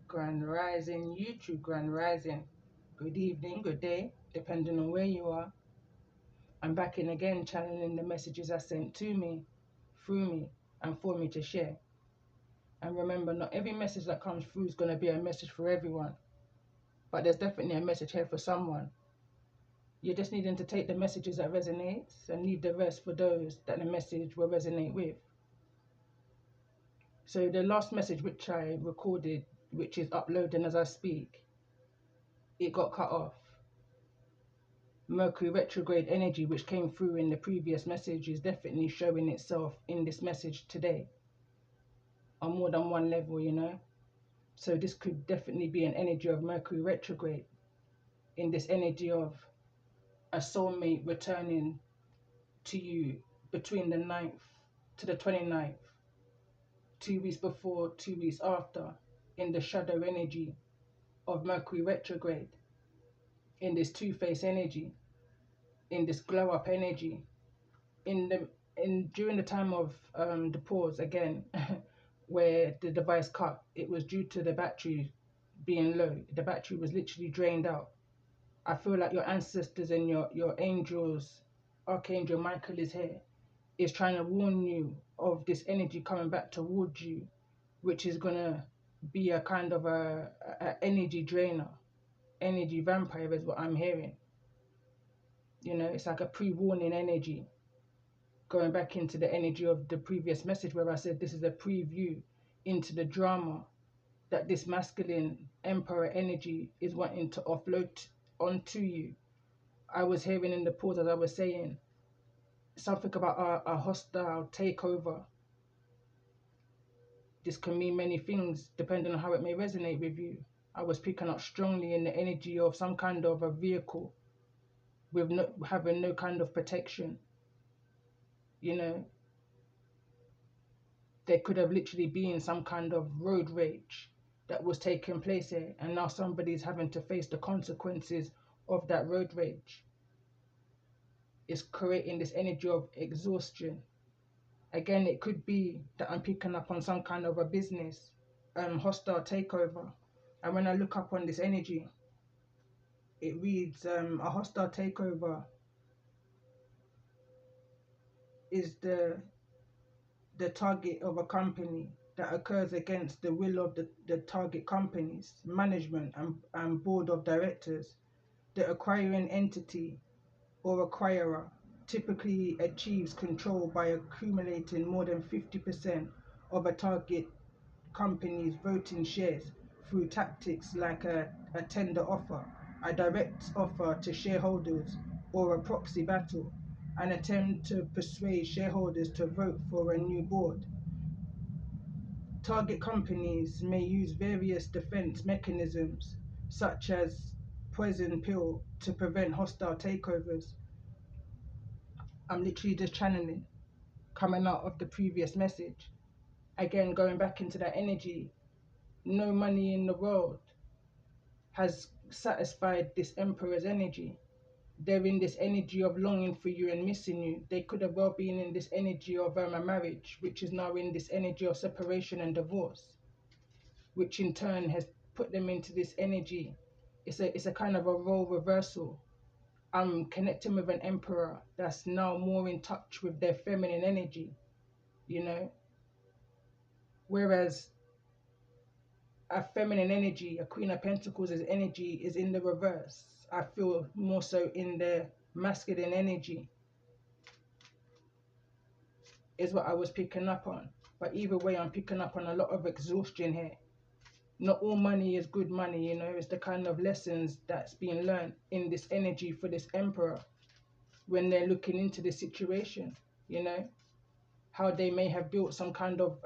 Grand Rising, YouTube Grand Rising. Good evening, good day, depending on where you are. I'm back in again, channeling the messages I sent to me, through me, and for me to share. And remember, not every message that comes through is going to be a message for everyone, but there's definitely a message here for someone. You're just needing to take the messages that resonates and leave the rest for those that the message will resonate with. So the last message which I recorded, which is uploading as I speak, it got cut off. Mercury retrograde energy which came through in the previous message is definitely showing itself in this message today on more than one level, you know. So this could definitely be an energy of Mercury retrograde, in this energy of a soulmate returning to you between the 9th to the 29th, 2 weeks before, 2 weeks after, in the shadow energy of Mercury retrograde, in this two-face energy, in this glow up energy, during the time of the pause again, where the device cut, it was due to the battery being low. The battery was literally drained out. I feel like your ancestors and your angels, Archangel Michael is here, is trying to warn you of this energy coming back towards you, which is gonna be a kind of a energy drainer, energy vampire is what I'm hearing. You know, it's like a pre-warning energy. Going back into the energy of the previous message where I said this is a preview into the drama that this masculine emperor energy is wanting to offload onto you. I was hearing in the pause as I was saying something about a hostile takeover. This can mean many things depending on how it may resonate with you. I was picking up strongly in the energy of some kind of a vehicle with having no kind of protection. You know, there could have literally been some kind of road rage that was taking place here, and now somebody's having to face the consequences of that road rage. It's creating this energy of exhaustion. Again, it could be that I'm picking up on some kind of a business hostile takeover, and when I look up on this energy, it reads a hostile takeover is the target of a company that occurs against the will of the target company's management and board of directors. The acquiring entity or acquirer typically achieves control by accumulating more than 50% of a target company's voting shares through tactics like a tender offer, a direct offer to shareholders, or a proxy battle, an attempt to persuade shareholders to vote for a new board. Target companies may use various defense mechanisms, such as poison pill, to prevent hostile takeovers. I'm literally just channeling, coming out of the previous message. Again, going back into that energy, no money in the world has satisfied this emperor's energy. They're in this energy of longing for you and missing you. They could have well been in this energy of a marriage, which is now in this energy of separation and divorce, which in turn has put them into this energy. It's a kind of a role reversal. I'm connecting with an emperor that's now more in touch with their feminine energy, you know, whereas a feminine energy, a Queen of Pentacles' energy is in the reverse. I feel more so in the masculine energy is what I was picking up on. But either way, I'm picking up on a lot of exhaustion here. Not all money is good money, you know. It's the kind of lessons that's being learned in this energy for this emperor when they're looking into the situation, you know. How they may have built some kind of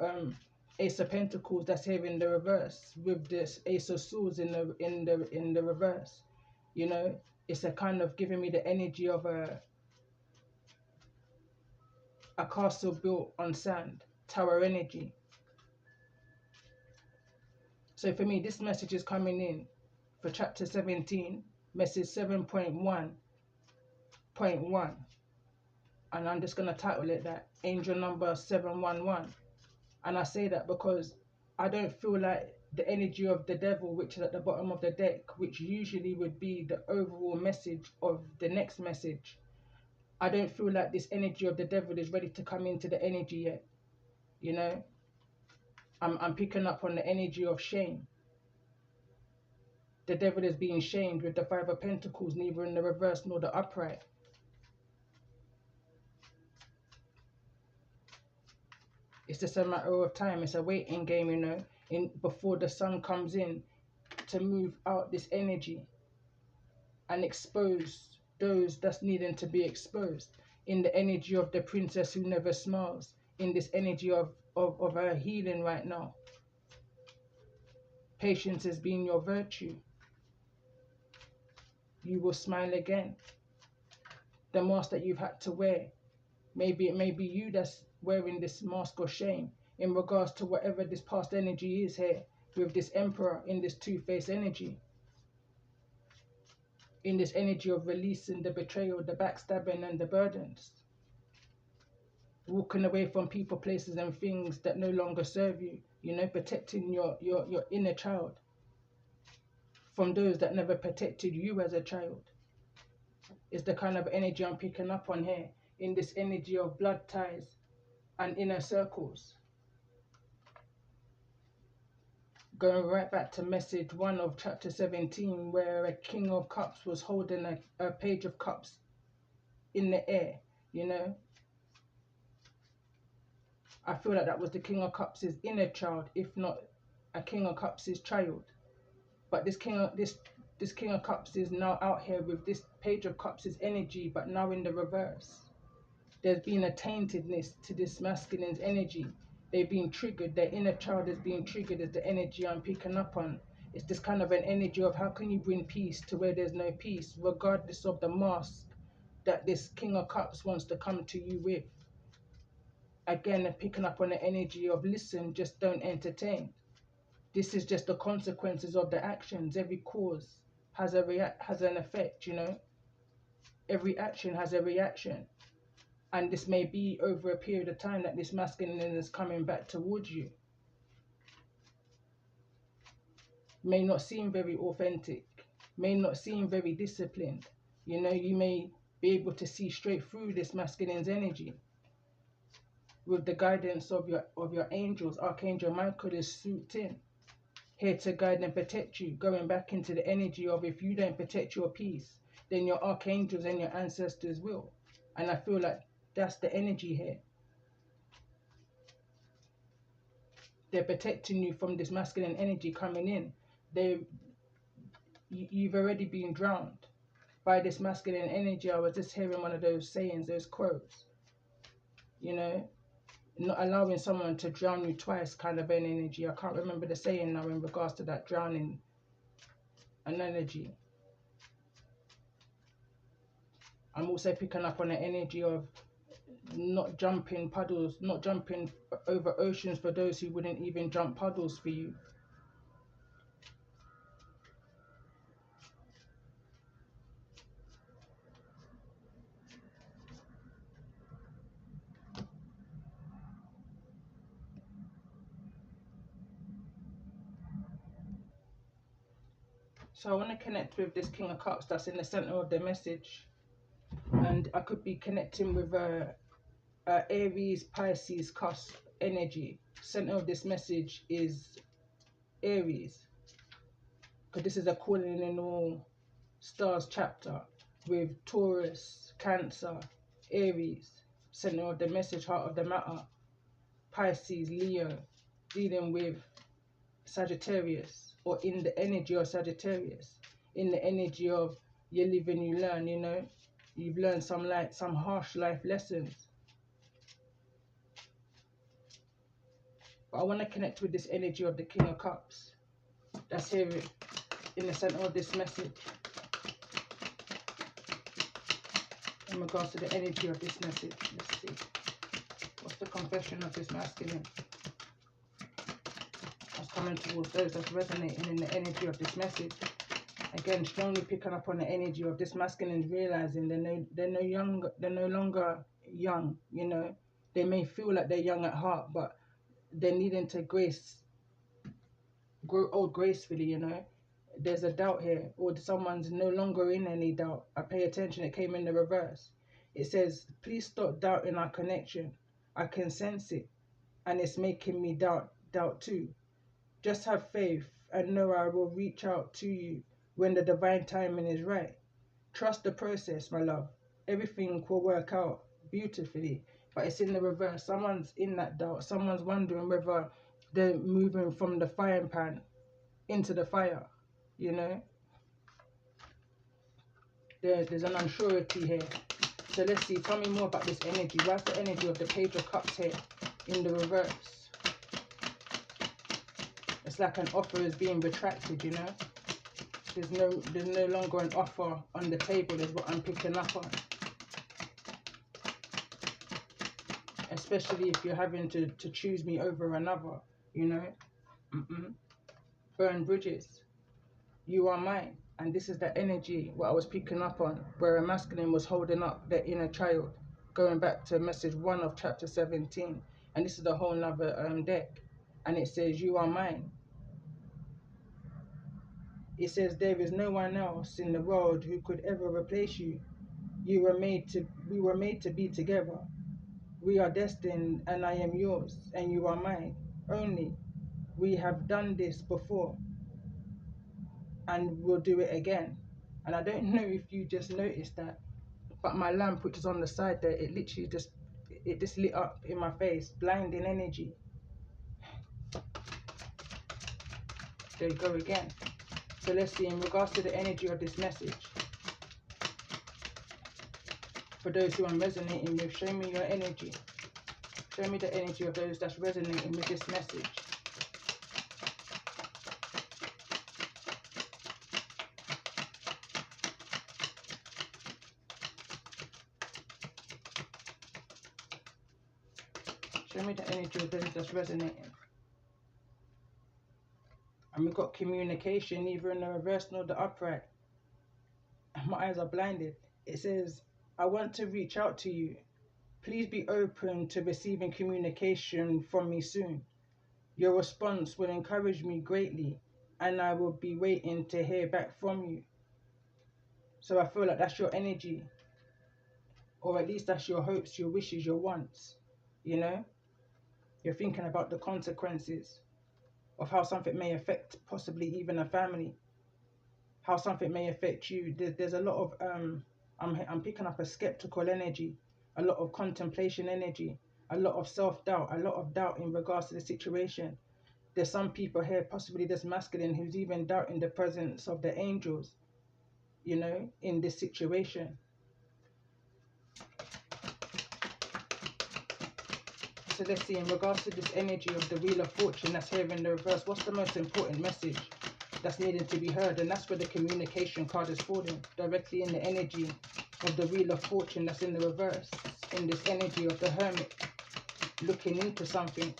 Ace of Pentacles that's here in the reverse with this Ace of Swords in the reverse. You know, it's a kind of giving me the energy of a castle built on sand, tower energy. So for me, this message is coming in for chapter 17, message 7.1.1. And I'm just going to title it that, Angel number 711. And I say that because I don't feel like the energy of the devil, which is at the bottom of the deck, which usually would be the overall message of the next message. I don't feel like this energy of the devil is ready to come into the energy yet. You know, I'm picking up on the energy of shame. The devil is being shamed with the Five of Pentacles, neither in the reverse nor the upright. It's just a matter of time. It's a waiting game, you know, before the sun comes in to move out this energy and expose those that's needing to be exposed. In the energy of the princess who never smiles, in this energy of her healing right now. Patience has been your virtue. You will smile again. The mask that you've had to wear, maybe it may be you that's wearing this mask of shame in regards to whatever this past energy is here with this emperor in this two-faced energy. In this energy of releasing the betrayal, the backstabbing and the burdens. Walking away from people, places and things that no longer serve you. You know, protecting your inner child from those that never protected you as a child. Is the kind of energy I'm picking up on here. In this energy of blood ties and inner circles. Going right back to message 1 of chapter 17, where a King of Cups was holding a Page of Cups in the air, you know. I feel like that was the King of Cups' inner child, if not a King of Cups' child. But this King of Cups is now out here with this Page of Cups' energy, but now in the reverse. There's been a taintedness to this masculine's energy. They've been triggered. Their inner child is being triggered as the energy I'm picking up on. It's this kind of an energy of how can you bring peace to where there's no peace, regardless of the mask that this King of Cups wants to come to you with. Again, I'm picking up on the energy of listen, just don't entertain. This is just the consequences of the actions. Every cause has an effect, you know. Every action has a reaction. And this may be over a period of time that this masculine is coming back towards you. May not seem very authentic. May not seem very disciplined. You know, you may be able to see straight through this masculine's energy. With the guidance of your angels, Archangel Michael is swooped in. Here to guide and protect you. Going back into the energy of if you don't protect your peace, then your archangels and your ancestors will. And I feel like that's the energy here. They're protecting you from this masculine energy coming in. You've already been drowned by this masculine energy. I was just hearing one of those sayings, those quotes. You know, not allowing someone to drown you twice kind of an energy. I can't remember the saying now in regards to that drowning analogy. I'm also picking up on the energy of not jumping puddles, not jumping over oceans for those who wouldn't even jump puddles for you. So I want to connect with this King of Cups that's in the center of the message. And I could be connecting with Aries, Pisces, cusp energy. Center of this message is Aries. Because this is a calling in all stars chapter with Taurus, Cancer, Aries. Center of the message, heart of the matter. Pisces, Leo. Dealing with Sagittarius, or in the energy of Sagittarius, in the energy of you live and you learn, you know. You've learned some harsh life lessons. But I want to connect with this energy of the King of Cups. That's here in the center of this message. In regards to the energy of this message. Let's see. What's the confession of this masculine? Coming towards those that's resonating in the energy of this message. Again, strongly picking up on the energy of this masculine, realizing they're no longer young, you know. They may feel like they're young at heart, but they're needing to grace grow old gracefully, you know. There's a doubt here, or someone's no longer in any doubt. I pay attention, it came in the reverse. It says, please stop doubting our connection. I can sense it, and it's making me doubt too. Just have faith and know I will reach out to you when the divine timing is right. Trust the process, my love. Everything will work out beautifully. But it's in the reverse. Someone's in that doubt. Someone's wondering whether they're moving from the frying pan into the fire. You know, there's an unsurety here. So let's see. Tell me more about this energy. What's the energy of the Page of Cups here in the reverse? It's like an offer is being retracted, you know. There's no longer an offer on the table, is what I'm picking up on. Especially if you're having to choose me over another, you know. Burn bridges. You are mine. And this is the energy, what I was picking up on, where a masculine was holding up their inner child, going back to message 1 of chapter 17. And this is a whole nother deck. And it says, you are mine. It says, there is no one else in the world who could ever replace you. We were made to be together. We are destined, and I am yours, and you are mine. Only we have done this before, and we'll do it again. And I don't know if you just noticed that, but my lamp, which is on the side there, it literally just lit up in my face, blinding energy. There you go again. So let's see, in regards to the energy of this message, for those who I'm resonating with, show me your energy. Show me the energy of those that's resonating with this message. Show me the energy of those that's resonating. And we've got communication, neither in the reverse nor the upright. My eyes are blinded. It says, I want to reach out to you. Please be open to receiving communication from me soon. Your response will encourage me greatly, and I will be waiting to hear back from you. So I feel like that's your energy, or at least that's your hopes, your wishes, your wants. You know, you're thinking about the consequences of how something may affect possibly even a family, how something may affect you. There's a lot of I'm picking up a skeptical energy, a lot of contemplation energy, a lot of self-doubt, a lot of doubt in regards to the situation. There's some people here, possibly this masculine, who's even doubting the presence of the angels, you know, in this situation. So let's see, in regards to this energy of the Wheel of Fortune that's here in the reverse, what's the most important message that's needed to be heard? And that's where the communication card is falling, directly in the energy of the Wheel of Fortune that's in the reverse, in this energy of the Hermit, looking into something.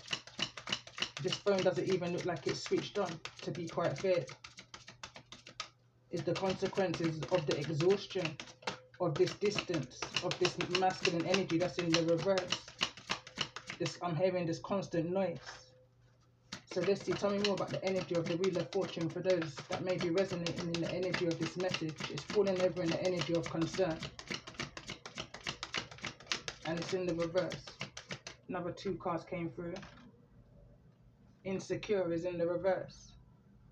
This phone doesn't even look like it's switched on, to be quite fair. Is the consequences of the exhaustion of this distance, of this masculine energy that's in the reverse. I'm hearing this constant noise. So let's see, tell me more about the energy of the Wheel of Fortune for those that may be resonating in the energy of this message. It's falling over in the energy of concern. And it's in the reverse. Another 2 cards came through. Insecure is in the reverse.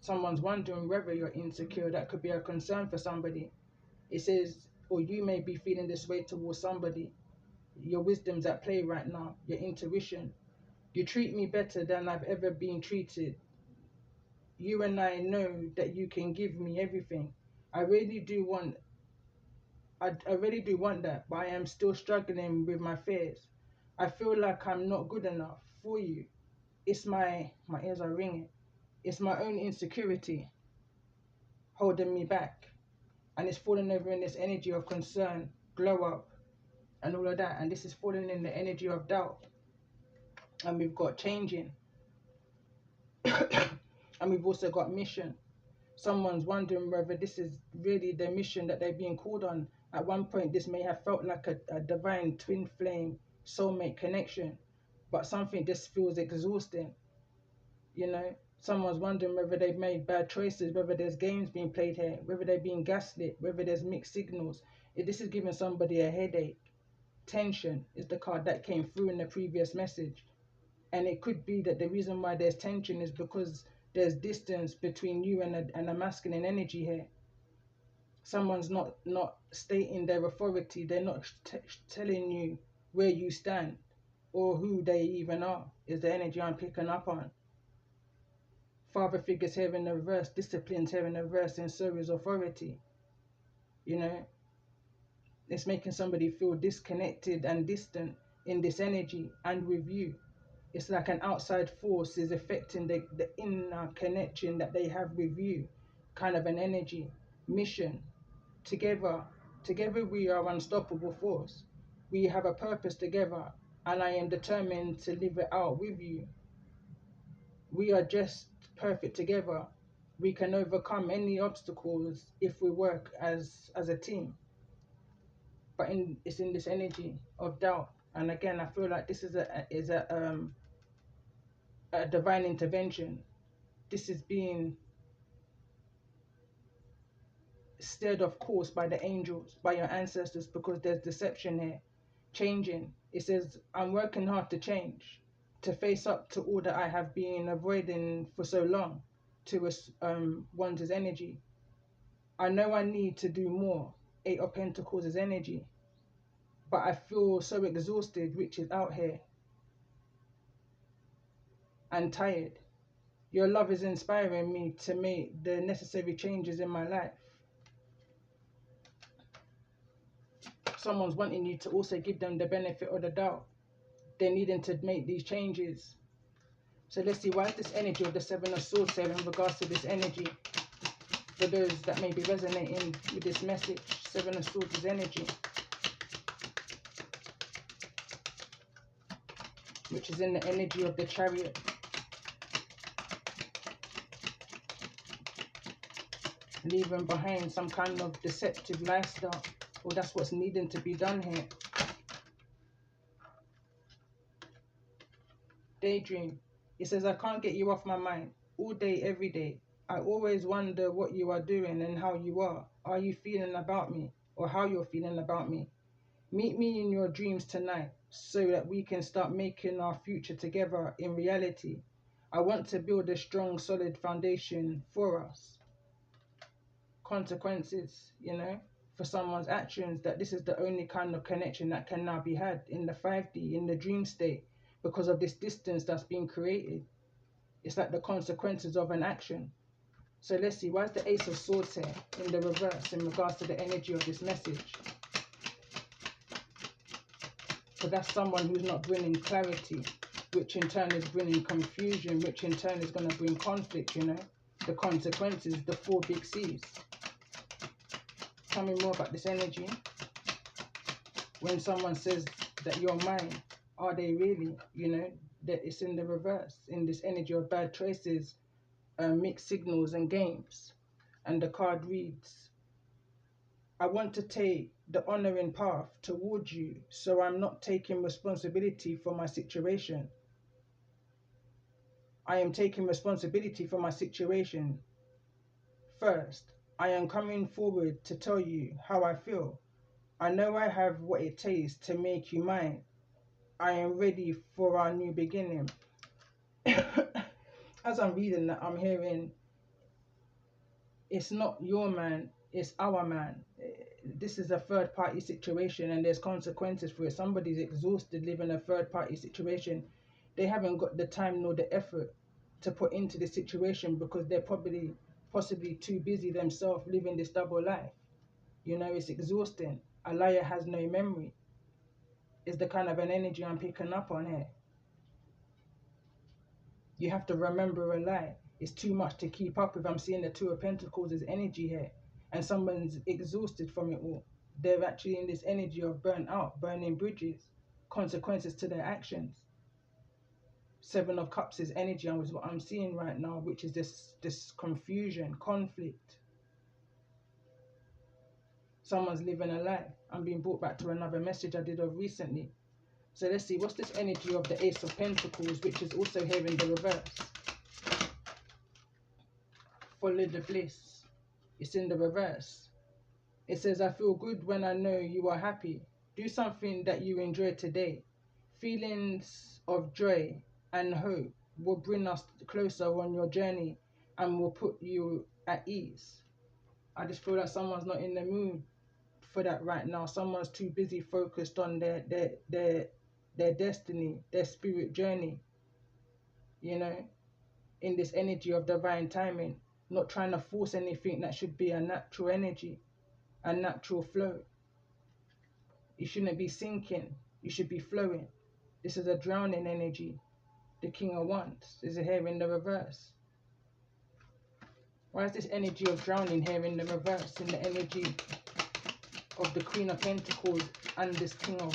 Someone's wondering whether you're insecure. That could be a concern for somebody. It says, or you may be feeling this way towards somebody. Your wisdom's at play right now. Your intuition. You treat me better than I've ever been treated. You and I know that you can give me everything. I really do want that, but I am still struggling with my fears. I feel like I'm not good enough for you. It's my ears are ringing. It's my own insecurity holding me back. And it's falling over in this energy of concern, glow up, and all of that. And this is falling in the energy of doubt. And we've got changing. And we've also got mission. Someone's wondering whether this is really the mission that they're being called on. At one point, this may have felt like a divine twin flame soulmate connection, but something just feels exhausting, you know? Someone's wondering whether they've made bad choices, whether there's games being played here, whether they're being gaslit, whether there's mixed signals. If this is giving somebody a headache. Tension is the card that came through in the previous message. And it could be that the reason why there's tension is because there's distance between you and a masculine energy here. Someone's not stating their authority. They're not telling you where you stand or who they even are, is the energy I'm picking up on. Father figures here in the reverse, disciplines here in the reverse, and so is authority. You know, it's making somebody feel disconnected and distant in this energy and with you. It's like an outside force is affecting the inner connection that they have with you. Kind of an energy, mission. Together we are unstoppable force. We have a purpose together, and I am determined to live it out with you. We are just perfect together. We can overcome any obstacles if we work as a team. But it's in this energy of doubt. And again, I feel like this is a divine intervention. This is being steered off course by the angels, by your ancestors, because there's deception here. Changing. It says, I'm working hard to change, to face up to all that I have been avoiding for so long, to one's energy. I know I need to do more. 8 of Pentacles is energy. But I feel so exhausted, which is out here, and tired. Your love is inspiring me to make the necessary changes in my life. Someone's wanting you to also give them the benefit of the doubt. They're needing to make these changes. So let's see, why is this energy of the 7 of Swords here in regards to this energy? For those that may be resonating with this message, 7 of Swords is energy, which is in the energy of the Chariot. Leaving behind some kind of deceptive lifestyle. Well, that's what's needing to be done here. Daydream. It says, I can't get you off my mind. All day, every day. I always wonder what you are doing and how you are. Are you feeling about me? Or how you're feeling about me? Meet me in your dreams tonight so that we can start making our future together in reality. I want to build a strong, solid foundation for us. Consequences, you know, for someone's actions, that this is the only kind of connection that can now be had in the 5D, in the dream state, because of this distance that's being created. It's like the consequences of an action. So let's see, why is the Ace of Swords here in the reverse in regards to the energy of this message? So that's someone who's not bringing clarity, which in turn is bringing confusion, which in turn is going to bring conflict, you know. The consequences, the 4 big C's. Tell me more about this energy. When someone says that you're mine, are they really? You know, that it's in the reverse, in this energy of bad choices, mixed signals and games. And the card reads, I want to take the honoring path towards you, so I'm not taking responsibility for my situation. I am taking responsibility for my situation. First, I am coming forward to tell you how I feel. I know I have what it takes to make you mine. I am ready for our new beginning. As I'm reading that, I'm hearing, it's not your man, it's our man. This is a third party situation and there's consequences for it. Somebody's exhausted living a third party situation. They haven't got the time nor the effort to put into this situation because they're possibly too busy themselves living this double life. You know, it's exhausting. A liar has no memory. Is the kind of an energy I'm picking up on here. You have to remember a lie. It's too much to keep up with. I'm seeing the 2 of Pentacles as energy here. And someone's exhausted from it all. They're actually in this energy of burnt out, burning bridges, consequences to their actions. 7 of Cups is energy, and is what I'm seeing right now, which is this confusion, conflict. Someone's living a lie. I'm being brought back to another message I did of recently. So let's see, what's this energy of the Ace of Pentacles, which is also here in the reverse? follow the bliss. It's in the reverse. It says, I feel good when I know you are happy. Do something that you enjoy today. Feelings of joy and hope will bring us closer on your journey and will put you at ease. I just feel like someone's not in the mood for that right now. Someone's too busy focused on their destiny, their spirit journey, you know, in this energy of divine timing, not trying to force anything that should be a natural energy, a natural flow. You shouldn't be sinking, you should be flowing. This is a drowning energy. The King of Wands is here in the reverse. Why is this energy of drowning here in the reverse, in the energy of the Queen of Pentacles and this King of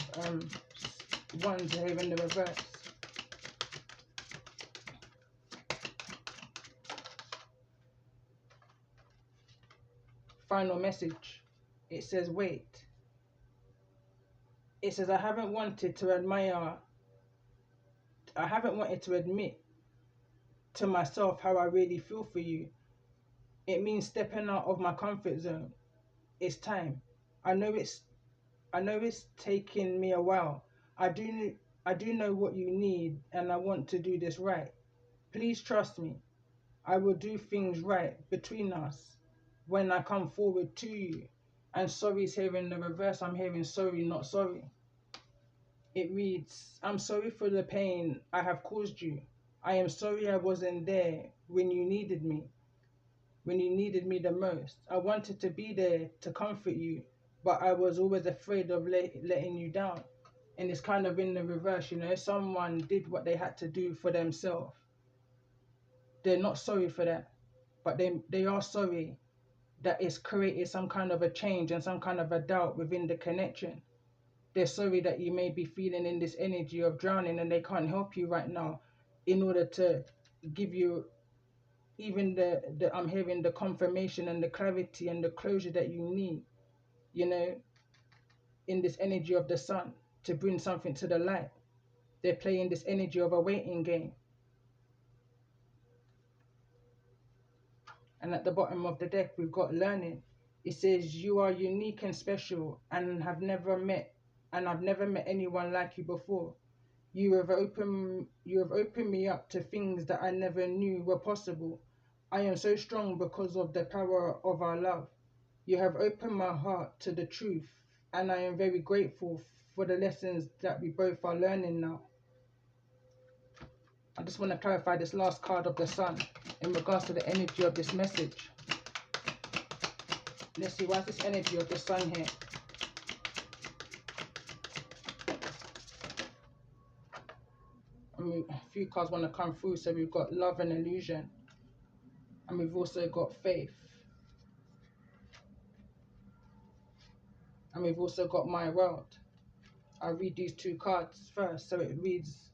Wands here in the reverse? Final message. It says, wait. It says, I haven't wanted to admit to myself how I really feel for you. It means stepping out of my comfort zone. It's time. I know it's taking me a while. I do know what you need, and I want to do this right. Please trust me. I will do things right between us when I come forward to you. And sorry is here in the reverse. I'm hearing sorry, not sorry. It reads, I'm sorry for the pain I have caused you. I am sorry I wasn't there when you needed me the most. I wanted to be there to comfort you, but I was always afraid of letting you down. And it's kind of in the reverse, you know, if someone did what they had to do for themselves, they're not sorry for that, but they are sorry that it's created some kind of a change and some kind of a doubt within the connection. They're sorry that you may be feeling in this energy of drowning and they can't help you right now in order to give you even the I'm hearing the confirmation and the clarity and the closure that you need, you know, in this energy of the sun to bring something to the light. They're playing this energy of a waiting game. And at the bottom of the deck, we've got learning. It says, you are unique and special and I've never met anyone like you before. You have opened me up to things that I never knew were possible. I am so strong because of the power of our love. You have opened my heart to the truth, and I am very grateful for the lessons that we both are learning now. I just want to clarify this last card of the sun in regards to the energy of this message. Let's see, why is this energy of the sun here? I mean, a few cards want to come through. So we've got love and illusion. And we've also got faith. And we've also got my world. I'll read these two cards first. So it reads,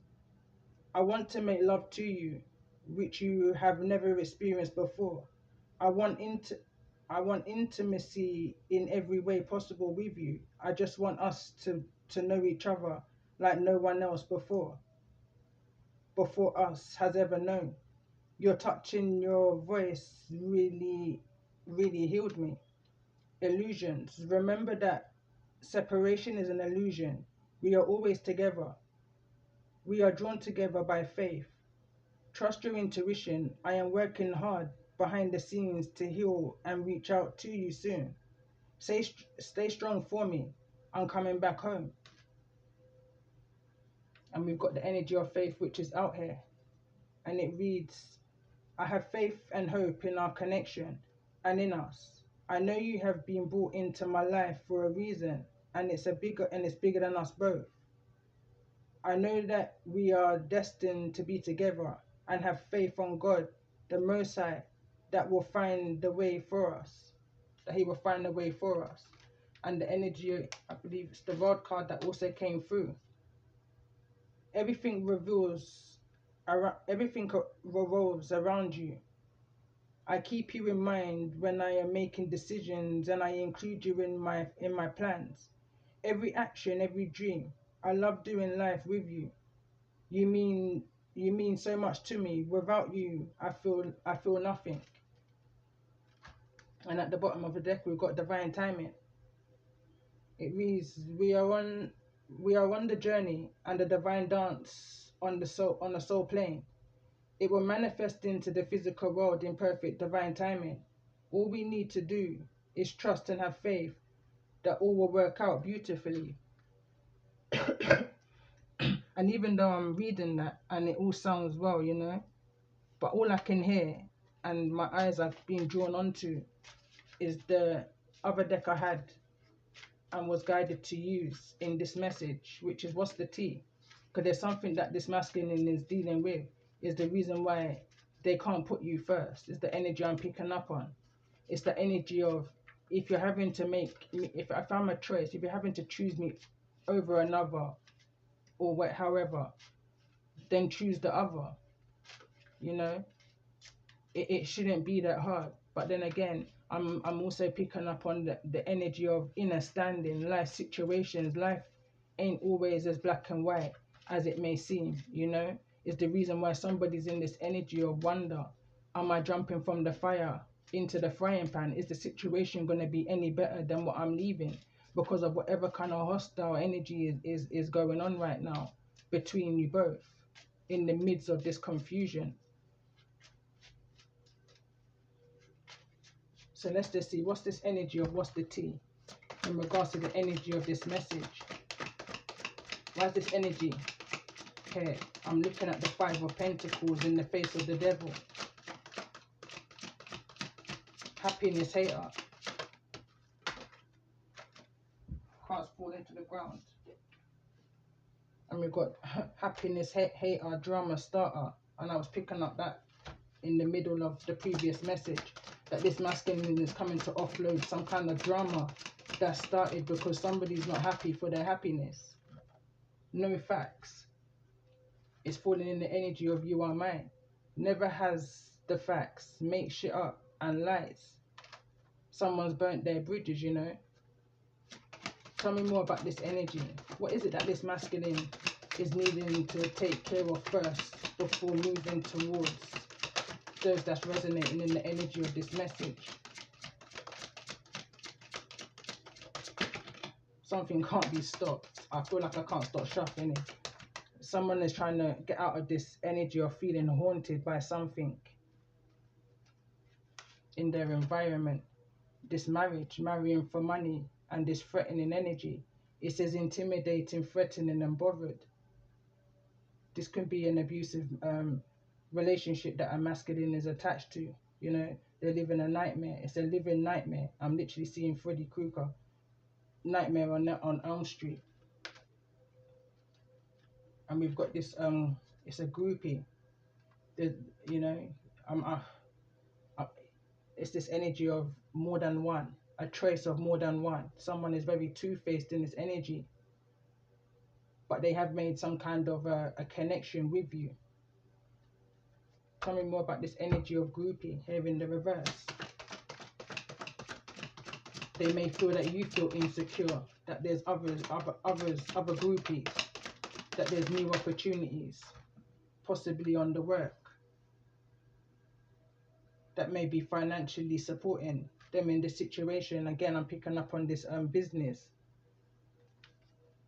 I want to make love to you, which you have never experienced before. I want intimacy in every way possible with you. I just want us to know each other like no one else before us has ever known. Your touch in your voice really, really healed me. Illusions. Remember that separation is an illusion. We are always together. We are drawn together by faith. Trust your intuition. I am working hard behind the scenes to heal and reach out to you soon. Stay strong for me. I'm coming back home. And we've got the energy of faith, which is out here. And it reads, I have faith and hope in our connection and in us. I know you have been brought into my life for a reason, and it's bigger than us both. I know that we are destined to be together and have faith on God, the Most High, that will find the way for us. That He will find the way for us. And the energy, I believe it's the World card that also came through. Everything revolves around you. I keep you in mind when I am making decisions, and I include you in my plans. Every action, every dream. I love doing life with you. You mean so much to me. Without you, I feel nothing. And at the bottom of the deck, we've got divine timing. It reads, we are on the journey and the divine dance on the soul plane. It will manifest into the physical world in perfect divine timing. All we need to do is trust and have faith that all will work out beautifully. And even though I'm reading that and it all sounds well, you know, but all I can hear and my eyes have been drawn onto is the other deck I had and was guided to use in this message, which is what's the tea? Because there's something that this masculine is dealing with, is the reason why they can't put you first. It's the energy I'm picking up on. It's the energy of, if you're having to make, if I'm a choice, if you're having to choose me over another or what, however, then choose the other. You know, it shouldn't be that hard. But then again, I'm also picking up on the energy of inner standing, life situations. Life ain't always as black and white as it may seem, you know. It's the reason why somebody's in this energy of wonder. Am I jumping from the fire into the frying pan? Is the situation going to be any better than what I'm leaving? Because of whatever kind of hostile energy is going on right now between you both in the midst of this confusion. So let's just see, what's this energy of what's the tea in regards to the energy of this message? Why is this energy here? I'm looking at the Five of Pentacles in the face of the devil. Happiness hater. Cards fall into the ground. And we've got happiness hater, drama starter. And I was picking up that in the middle of the previous message, that this masculine is coming to offload some kind of drama that started because somebody's not happy for their happiness. No facts. It's falling in the energy of you are mine. Never has the facts. Make shit up and lies. Someone's burnt their bridges, you know. Tell me more about this energy. What is it that this masculine is needing to take care of first before moving towards those that's resonating in the energy of this message? Something can't be stopped. I feel like I can't stop shuffling it. Someone is trying to get out of this energy of feeling haunted by something in their environment. This marriage, marrying for money, and this threatening energy. It says intimidating, threatening, and bothered. This could be an abusive relationship that a masculine is attached to. You know, they're living a nightmare. It's a living nightmare. I'm literally seeing Freddy Krueger nightmare on Elm Street. And we've got this it's a groupie. You know, it's this energy of more than one, a trace of more than one. Someone is very two-faced in this energy, but they have made some kind of a connection with you. Tell me more about this energy of groupie here in the reverse. They may feel that you feel insecure, that there's other groupies, that there's new opportunities, possibly on the work, that may be financially supporting them in this situation. Again, I'm picking up on this business.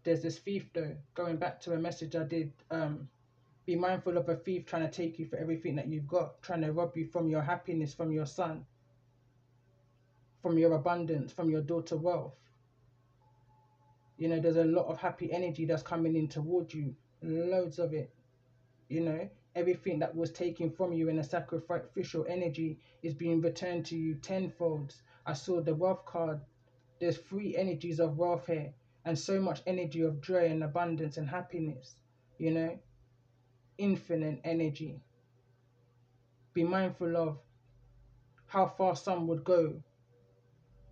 There's this thief though, going back to a message I did, be mindful of a thief trying to take you for everything that you've got, trying to rob you from your happiness, from your son, from your abundance, from your daughter wealth. You know, there's a lot of happy energy that's coming in towards you, loads of it. You know, everything that was taken from you in a sacrificial energy is being returned to you tenfold. I saw the wealth card. There's 3 energies of wealth here, and so much energy of joy and abundance and happiness. You know, infinite energy. Be mindful of how far some would go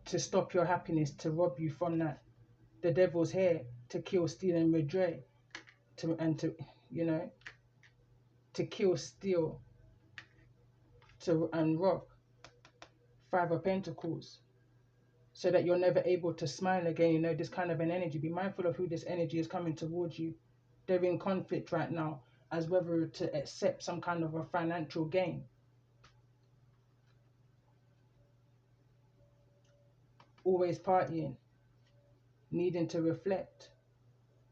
to stop your happiness, to rob you from that. The devil's here to kill, steal, and betray, you know, to kill, steal, and rob. 5 of Pentacles, so that you're never able to smile again. You know, this kind of an energy. Be mindful of who this energy is coming towards you. They're in conflict right now as whether to accept some kind of a financial gain. always partying, needing to reflect,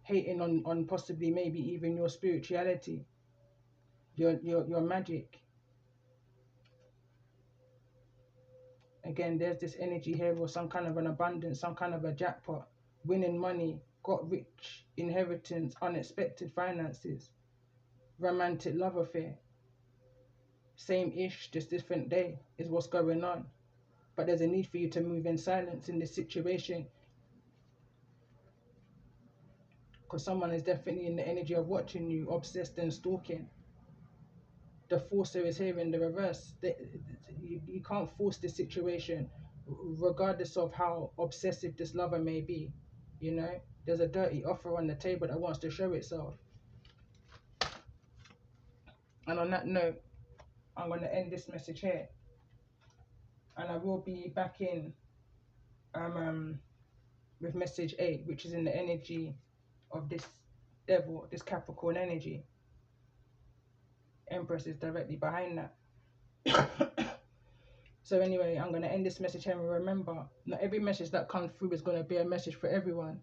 hating on possibly maybe even your spirituality, your magic. Again, there's this energy here or some kind of an abundance, some kind of a jackpot, winning money, got rich, inheritance, unexpected finances, romantic love affair. Same ish, just different day is what's going on. But there's a need for you to move in silence in this situation, because someone is definitely in the energy of watching you, obsessed and stalking. The forcer is here in the reverse. You can't force the situation, regardless of how obsessive this lover may be. You know, there's a dirty offer on the table that wants to show itself. And on that note, I'm going to end this message here. And I will be back in with message 8, which is in the energy of this devil, this Capricorn energy. Empress is directly behind that. So anyway, I'm going to end this message here, and remember, not every message that comes through is going to be a message for everyone,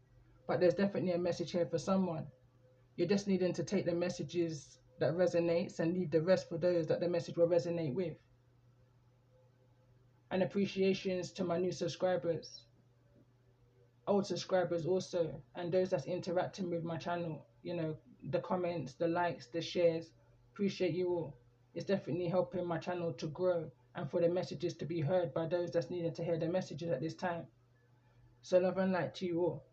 but there's definitely a message here for someone. You're just needing to take the messages that resonates and leave the rest for those that the message will resonate with. And appreciations to my new subscribers, old subscribers also, and those that's interacting with my channel. You know, the comments, the likes, the shares. Appreciate you all. It's definitely helping my channel to grow and for the messages to be heard by those that's needing to hear the messages at this time. So love and light to you all.